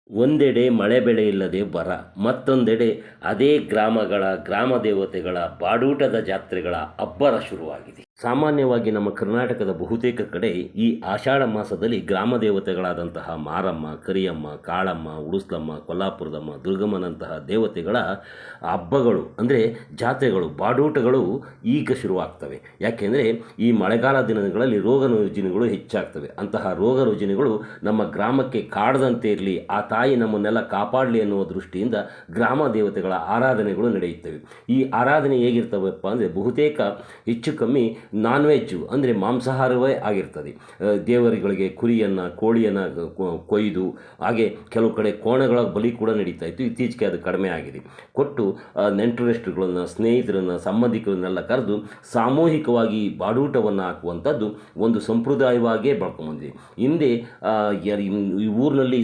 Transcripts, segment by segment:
ಒಂದೆಡೆ ಮಳೆ ಬೆಳೆ ಇಲ್ಲದೆ ಬರ, ಮತ್ತೊಂದೆಡೆ ಅದೇ ಗ್ರಾಮ ದೇವತೆಗಳ ಬಾಡೂಟದ ಜಾತ್ರೆಗಳ ಅಬ್ಬರ ಶುರುವಾಗಿದೆ. ಸಾಮಾನ್ಯವಾಗಿ ನಮ್ಮ ಕರ್ನಾಟಕದ ಬಹುತೇಕ ಕಡೆ ಈ ಆಷಾಢ ಮಾಸದಲ್ಲಿ ಗ್ರಾಮ ದೇವತೆಗಳಾದಂತಹ ಮಾರಮ್ಮ, ಕರಿಯಮ್ಮ, ಕಾಳಮ್ಮ, ಉಡುಸ್ಲಮ್ಮ, ಕೊಲ್ಲಾಪುರದಮ್ಮ, ದುರ್ಗಮ್ಮನಂತಹ ದೇವತೆಗಳ ಹಬ್ಬಗಳು ಅಂದರೆ ಜಾತ್ರೆಗಳು, ಬಾಡೂಟಗಳು ಈಗ ಶುರುವಾಗ್ತವೆ. ಯಾಕೆಂದರೆ ಈ ಮಳೆಗಾಲ ದಿನಗಳಲ್ಲಿ ರೋಗ ರುಜಿನಗಳು ಹೆಚ್ಚಾಗ್ತವೆ. ಅಂತಹ ರೋಗ ರುಜಿನಗಳು ನಮ್ಮ ಗ್ರಾಮಕ್ಕೆ ಕಾಡದಂತೆ ಇರಲಿ, ಆ ತಾಯಿ ನಮ್ಮನ್ನೆಲ್ಲ ಕಾಪಾಡಲಿ ಅನ್ನುವ ದೃಷ್ಟಿಯಿಂದ ಗ್ರಾಮ ದೇವತೆಗಳ ಆರಾಧನೆಗಳು ನಡೆಯುತ್ತವೆ. ಈ ಆರಾಧನೆ ಹೇಗಿರ್ತವಪ್ಪ ಅಂದರೆ ಬಹುತೇಕ ಹೆಚ್ಚು ಕಮ್ಮಿ ನಾನ್ ವೆಜ್ಜು ಅಂದರೆ ಮಾಂಸಾಹಾರವೇ ಆಗಿರ್ತದೆ. ದೇವರುಗಳಿಗೆ ಕುರಿಯನ್ನು, ಕೋಳಿಯನ್ನು ಕೊಯ್ದು, ಹಾಗೆ ಕೆಲವು ಕಡೆ ಕೋಣಗಳ ಬಲಿ ಕೂಡ ನಡೀತಾ ಇತ್ತು. ಇತ್ತೀಚೆಗೆ ಅದು ಕಡಿಮೆ ಆಗಿದೆ. ಕೊಟ್ಟು ನೆಂಟರಿಷ್ಟರುಗಳನ್ನು, ಸ್ನೇಹಿತರನ್ನು, ಸಂಬಂಧಿಕರನ್ನೆಲ್ಲ ಕರೆದು ಸಾಮೂಹಿಕವಾಗಿ ಬಾಡೂಟವನ್ನು ಹಾಕುವಂಥದ್ದು ಒಂದು ಸಂಪ್ರದಾಯವಾಗಿಯೇ ಬೆಳ್ಕೊಂಬಂದಿದೆ. ಹಿಂದೆ ಈ ಊರಿನಲ್ಲಿ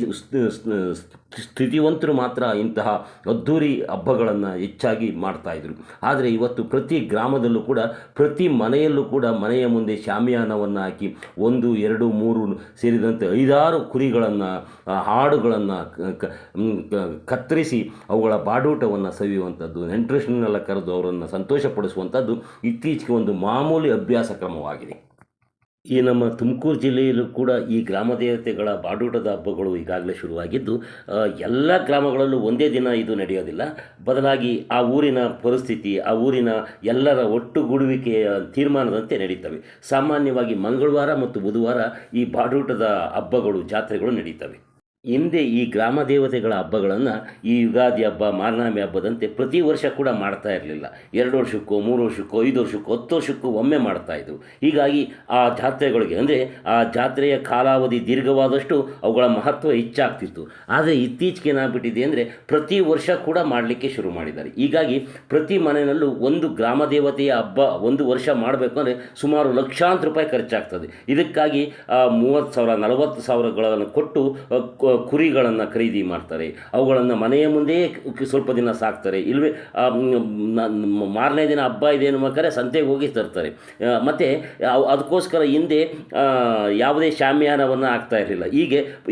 ಸ್ಥಿತಿವಂತರು ಮಾತ್ರ ಇಂತಹ ಅದ್ಧೂರಿ ಹಬ್ಬಗಳನ್ನು ಹೆಚ್ಚಾಗಿ ಮಾಡ್ತಾಯಿದ್ರು. ಆದರೆ ಇವತ್ತು ಪ್ರತಿ ಗ್ರಾಮದಲ್ಲೂ ಕೂಡ, ಪ್ರತಿ ಮನೆಯಲ್ಲೂ ಕೂಡ ಮನೆಯ ಮುಂದೆ ಶಾಮಿಯಾನವನ್ನು ಹಾಕಿ 1, 2, 3 ಸೇರಿದಂತೆ 5-6 ಕುರಿಗಳನ್ನು, ಆಡುಗಳನ್ನು ಕತ್ತರಿಸಿ ಅವುಗಳ ಬಾಡೂಟವನ್ನು ಸವಿಯುವಂಥದ್ದು, ನೆಂಟರಿಷ್ಟರನ್ನೆಲ್ಲ ಕರೆದು ಅವರನ್ನು ಸಂತೋಷಪಡಿಸುವಂಥದ್ದು ಇತ್ತೀಚೆಗೆ ಒಂದು ಮಾಮೂಲಿ ಅಭ್ಯಾಸ ಕ್ರಮವಾಗಿದೆ. ಈ ನಮ್ಮ ತುಮಕೂರು ಜಿಲ್ಲೆಯಲ್ಲೂ ಕೂಡ ಈ ಗ್ರಾಮ ದೇವತೆಗಳ ಬಾಡೂಟದ ಹಬ್ಬಗಳು ಈಗಾಗಲೇ ಶುರುವಾಗಿದ್ದು, ಎಲ್ಲ ಗ್ರಾಮಗಳಲ್ಲೂ ಒಂದೇ ದಿನ ಇದು ನಡೆಯೋದಿಲ್ಲ. ಬದಲಾಗಿ ಆ ಊರಿನ ಪರಿಸ್ಥಿತಿ, ಆ ಊರಿನ ಎಲ್ಲರ ಒಟ್ಟುಗೂಡುವಿಕೆಯ ತೀರ್ಮಾನದಂತೆ ನಡೀತವೆ. ಸಾಮಾನ್ಯವಾಗಿ ಮಂಗಳವಾರ ಮತ್ತು ಬುಧವಾರ ಈ ಬಾಡೂಟದ ಹಬ್ಬಗಳು, ಜಾತ್ರೆಗಳು ನಡೀತವೆ. ಹಿಂದೆ ಈ ಗ್ರಾಮ ದೇವತೆಗಳ ಹಬ್ಬಗಳನ್ನು ಈ ಯುಗಾದಿ ಹಬ್ಬ, ಮಾರನಾಮಿ ಹಬ್ಬದಂತೆ ಪ್ರತಿ ವರ್ಷ ಕೂಡ ಮಾಡ್ತಾ ಇರಲಿಲ್ಲ. 2 ವರ್ಷಕ್ಕೋ, 3 ವರ್ಷಕ್ಕೋ, 5 ವರ್ಷಕ್ಕೋ, 10 ವರ್ಷಕ್ಕೂ ಒಮ್ಮೆ ಮಾಡ್ತಾಯಿದ್ರು. ಹೀಗಾಗಿ ಆ ಜಾತ್ರೆಗಳಿಗೆ ಅಂದರೆ ಆ ಜಾತ್ರೆಯ ಕಾಲಾವಧಿ ದೀರ್ಘವಾದಷ್ಟು ಅವುಗಳ ಮಹತ್ವ ಹೆಚ್ಚಾಗ್ತಿತ್ತು. ಆದರೆ ಇತ್ತೀಚೆಗೆ ಏನಾಗ್ಬಿಟ್ಟಿದೆ ಅಂದರೆ ಪ್ರತಿ ವರ್ಷ ಕೂಡ ಮಾಡಲಿಕ್ಕೆ ಶುರು ಮಾಡಿದ್ದಾರೆ. ಹೀಗಾಗಿ ಪ್ರತಿ ಮನೆಯಲ್ಲೂ ಒಂದು ಗ್ರಾಮ ದೇವತೆಯ ಹಬ್ಬ ಒಂದು ವರ್ಷ ಮಾಡಬೇಕು ಅಂದರೆ ಸುಮಾರು ಲಕ್ಷಾಂತರ ರೂಪಾಯಿ ಖರ್ಚಾಗ್ತದೆ. ಇದಕ್ಕಾಗಿ 30,000 40,000ಗಳನ್ನು ಕೊಟ್ಟು ಕುರಿಗಳನ್ನು ಖರೀದಿ ಮಾಡ್ತಾರೆ. ಅವುಗಳನ್ನು ಮನೆಯ ಮುಂದೆಯೇ ಸ್ವಲ್ಪ ದಿನ ಸಾಕ್ತಾರೆ. ಇಲ್ಲವೇ ಮಾರನೇ ದಿನ ಹಬ್ಬ ಇದೆ ಅನ್ನುವ ಸಂತೆಗೆ ಹೋಗಿ ತರ್ತಾರೆ. ಮತ್ತು ಅದಕ್ಕೋಸ್ಕರ ಹಿಂದೆ ಯಾವುದೇ ಶಾಮಿಯಾನವನ್ನು ಹಾಕ್ತಾ ಇರಲಿಲ್ಲ.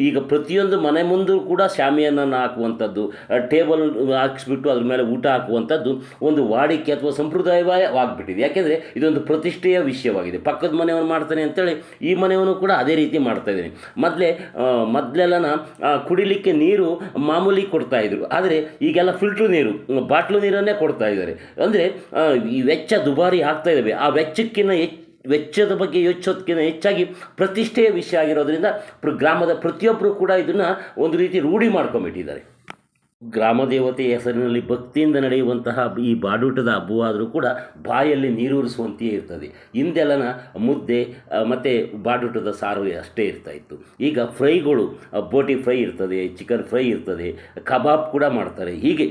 ಈಗ ಪ್ರತಿಯೊಂದು ಮನೆ ಮುಂದೂ ಕೂಡ ಶಾಮಿಯಾನನ್ನು ಹಾಕುವಂಥದ್ದು, ಟೇಬಲ್ ಹಾಕಿಸ್ಬಿಟ್ಟು ಅದ್ರ ಮೇಲೆ ಊಟ ಹಾಕುವಂಥದ್ದು ಒಂದು ವಾಡಿಕೆ ಅಥವಾ ಸಂಪ್ರದಾಯವಾಗಿಬಿಟ್ಟಿದೆ. ಯಾಕೆಂದರೆ ಇದೊಂದು ಪ್ರತಿಷ್ಠೆಯ ವಿಷಯವಾಗಿದೆ. ಪಕ್ಕದ ಮನೆಯವನು ಮಾಡ್ತಾನೆ ಅಂತೇಳಿ ಈ ಮನೆಯವನು ಕೂಡ ಅದೇ ರೀತಿ ಮಾಡ್ತಾಯಿದ್ದಾನೆ. ಮೊದಲೆಲ್ಲ ಕುಡಿಲಿಕ್ಕೆ ನೀರು ಮಾಮೂಲಿ ಕೊಡ್ತಾಯಿದ್ರು. ಆದರೆ ಈಗೆಲ್ಲ ಫಿಲ್ಟ್ರ್ ನೀರು, ಬಾಟ್ಲು ನೀರನ್ನೇ ಕೊಡ್ತಾ ಇದ್ದಾರೆ. ಅಂದರೆ ಈ ವೆಚ್ಚ ದುಬಾರಿ ಆಗ್ತಾ ಇದ್ದಾವೆ. ಆ ವೆಚ್ಚದ ಬಗ್ಗೆ ಯೋಚಿಸೋದಕ್ಕಿಂತ ಹೆಚ್ಚಾಗಿ ಪ್ರತಿಷ್ಠೆಯ ವಿಷಯ ಆಗಿರೋದ್ರಿಂದ ಗ್ರಾಮದ ಪ್ರತಿಯೊಬ್ಬರು ಕೂಡ ಇದನ್ನು ಒಂದು ರೀತಿ ರೂಢಿ ಮಾಡ್ಕೊಂಬಿಟ್ಟಿದ್ದಾರೆ. ಗ್ರಾಮ ದೇವತೆಯ ಹೆಸರಿನಲ್ಲಿ ಭಕ್ತಿಯಿಂದ ನಡೆಯುವಂತಹ ಈ ಬಾಡೂಟದ ಹಬ್ಬವಾದರೂ ಕೂಡ ಬಾಯಲ್ಲಿ ನೀರೂರಿಸುವಂತೆಯೇ ಇರ್ತದೆ. ಹಿಂದೆಲ್ಲನ ಮುದ್ದೆ ಮತ್ತು ಬಾಡೂಟದ ಸಾರು ಅಷ್ಟೇ ಇರ್ತಾಯಿತ್ತು. ಈಗ ಫ್ರೈಗಳು, ಬೋಟಿ ಫ್ರೈ ಇರ್ತದೆ, ಚಿಕನ್ ಫ್ರೈ ಇರ್ತದೆ, ಕಬಾಬ್ ಕೂಡ ಮಾಡ್ತಾರೆ. ಹೀಗೆ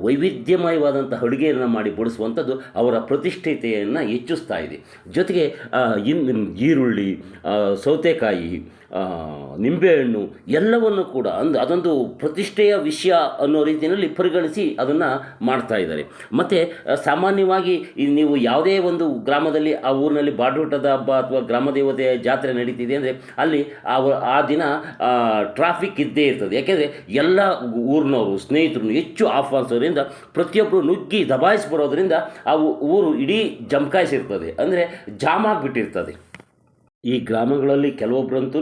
ವೈವಿಧ್ಯಮಯವಾದಂಥ ಅಡುಗೆಯನ್ನು ಮಾಡಿ ಬಡಿಸುವಂಥದ್ದು ಅವರ ಪ್ರತಿಷ್ಠೆತೆಯನ್ನು ಹೆಚ್ಚಿಸ್ತಾ ಇದೆ. ಜೊತೆಗೆ ಈರುಳ್ಳಿ, ಸೌತೆಕಾಯಿ, ನಿಂಬೆಹಣ್ಣು ಎಲ್ಲವನ್ನು ಕೂಡ ಅದೊಂದು ಪ್ರತಿಷ್ಠೆಯ ವಿಷಯ ಅನ್ನೋ ರೀತಿಯಲ್ಲಿ ಪರಿಗಣಿಸಿ ಅದನ್ನು ಮಾಡ್ತಾ ಇದ್ದಾರೆ. ಮತ್ತು ಸಾಮಾನ್ಯವಾಗಿ ನೀವು ಯಾವುದೇ ಒಂದು ಗ್ರಾಮದಲ್ಲಿ ಆ ಊರಿನಲ್ಲಿ ಬಾಡೂಟದ ಹಬ್ಬ ಅಥವಾ ಗ್ರಾಮ ದೇವತೆಯ ಜಾತ್ರೆ ನಡೀತಿದೆ ಅಂದರೆ ಅಲ್ಲಿ ಆ ದಿನ ಟ್ರಾಫಿಕ್ ಇದ್ದೇ ಇರ್ತದೆ. ಯಾಕೆಂದರೆ ಎಲ್ಲ ಊರಿನವರು, ಸ್ನೇಹಿತರು ಹೆಚ್ಚು ಆಹ್ವಾನಿಸೋದ್ರಿಂದ ಪ್ರತಿಯೊಬ್ಬರು ನುಗ್ಗಿ ದಬಾಯಿಸಿ ಬರೋದರಿಂದ ಆ ಊರು ಇಡೀ ಜಮಕಾಯಿಸಿರ್ತದೆ, ಅಂದರೆ ಜಾಮ್ ಆಗಿಬಿಟ್ಟಿರ್ತದೆ. ಈ ಗ್ರಾಮಗಳಲ್ಲಿ ಕೆಲವೊಬ್ಬರಂತೂ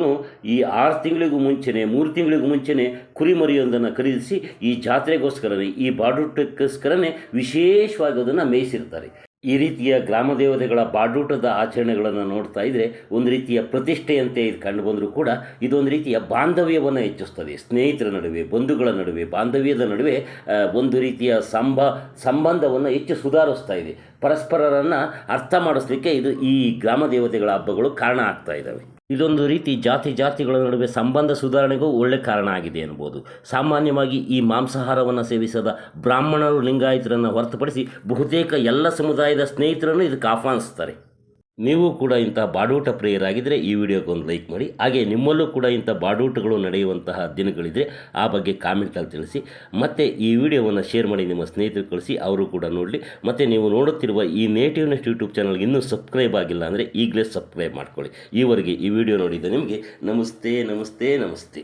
ಈ 6 ತಿಂಗಳಿಗೂ ಮುಂಚೆನೇ, 3 ತಿಂಗಳಿಗೂ ಮುಂಚೆನೇ ಕುರಿಮರಿಯೊಂದನ್ನು ಖರೀದಿಸಿ ಈ ಜಾತ್ರೆಗೋಸ್ಕರನೇ, ಈ ಬಾಡೂಟಕ್ಕೋಸ್ಕರನೇ ವಿಶೇಷವಾಗಿ ಅದನ್ನು ಮೇಯಿಸಿರ್ತಾರೆ. ಈ ರೀತಿಯ ಗ್ರಾಮ ದೇವತೆಗಳ ಬಾಡೂಟದ ಆಚರಣೆಗಳನ್ನು ನೋಡ್ತಾ ಇದ್ದರೆ ಒಂದು ರೀತಿಯ ಪ್ರತಿಷ್ಠೆಯಂತೆ ಇದು ಕಂಡು ಬಂದರೂ ಕೂಡ ಇದೊಂದು ರೀತಿಯ ಬಾಂಧವ್ಯವನ್ನು ಹೆಚ್ಚಿಸ್ತದೆ. ಸ್ನೇಹಿತರ ನಡುವೆ, ಬಂಧುಗಳ ನಡುವೆ, ಬಾಂಧವ್ಯದ ನಡುವೆ ಒಂದು ರೀತಿಯ ಸಂಬಂಧವನ್ನು ಹೆಚ್ಚು ಸುಧಾರಿಸ್ತಾ ಇದೆ. ಪರಸ್ಪರರನ್ನು ಅರ್ಥ ಮಾಡಿಸ್ಲಿಕ್ಕೆ ಈ ಗ್ರಾಮ ದೇವತೆಗಳ ಹಬ್ಬಗಳು ಕಾರಣ ಆಗ್ತಾ ಇದ್ದಾವೆ. ಇದೊಂದು ರೀತಿ ಜಾತಿಗಳ ನಡುವೆ ಸಂಬಂಧ ಸುಧಾರಣೆಗೂ ಒಳ್ಳೆ ಕಾರಣ ಆಗಿದೆ ಎನ್ಬೋದು. ಸಾಮಾನ್ಯವಾಗಿ ಈ ಮಾಂಸಾಹಾರವನ್ನು ಸೇವಿಸದ ಬ್ರಾಹ್ಮಣರು, ಲಿಂಗಾಯತರನ್ನು ಹೊರತುಪಡಿಸಿ ಬಹುತೇಕ ಎಲ್ಲ ಸಮುದಾಯದ ಸ್ನೇಹಿತರನ್ನು ಇದಕ್ಕೆ ಆಹ್ವಾನಿಸ್ತಾರೆ. ನೀವು ಕೂಡ ಇಂತಹ ಬಾಡೂಟ ಪ್ರಿಯರಾಗಿದ್ದರೆ ಈ ವಿಡಿಯೋಗೊಂದು ಲೈಕ್ ಮಾಡಿ. ಹಾಗೆ ನಿಮ್ಮಲ್ಲೂ ಕೂಡ ಇಂಥ ಬಾಡೂಟಗಳು ನಡೆಯುವಂತಹ ದಿನಗಳಿದ್ದರೆ ಆ ಬಗ್ಗೆ ಕಾಮೆಂಟಲ್ಲಿ ತಿಳಿಸಿ. ಮತ್ತು ಈ ವಿಡಿಯೋವನ್ನು ಶೇರ್ ಮಾಡಿ ನಿಮ್ಮ ಸ್ನೇಹಿತರು ಕಳಿಸಿ, ಅವರು ಕೂಡ ನೋಡಲಿ. ಮತ್ತು ನೀವು ನೋಡುತ್ತಿರುವ ಈ ನೇಟಿವ್ ನೆಸ್ಟ್ ಯೂಟ್ಯೂಬ್ ಚಾನಲ್ಗೆ ಇನ್ನೂ ಸಬ್ಸ್ಕ್ರೈಬ್ ಆಗಿಲ್ಲ ಅಂದರೆ ಈಗಲೇ ಸಬ್ಸ್ಕ್ರೈಬ್ ಮಾಡ್ಕೊಳ್ಳಿ. ಈವರೆಗೆ ಈ ವಿಡಿಯೋ ನೋಡಿದ ನಿಮಗೆ ನಮಸ್ತೆ.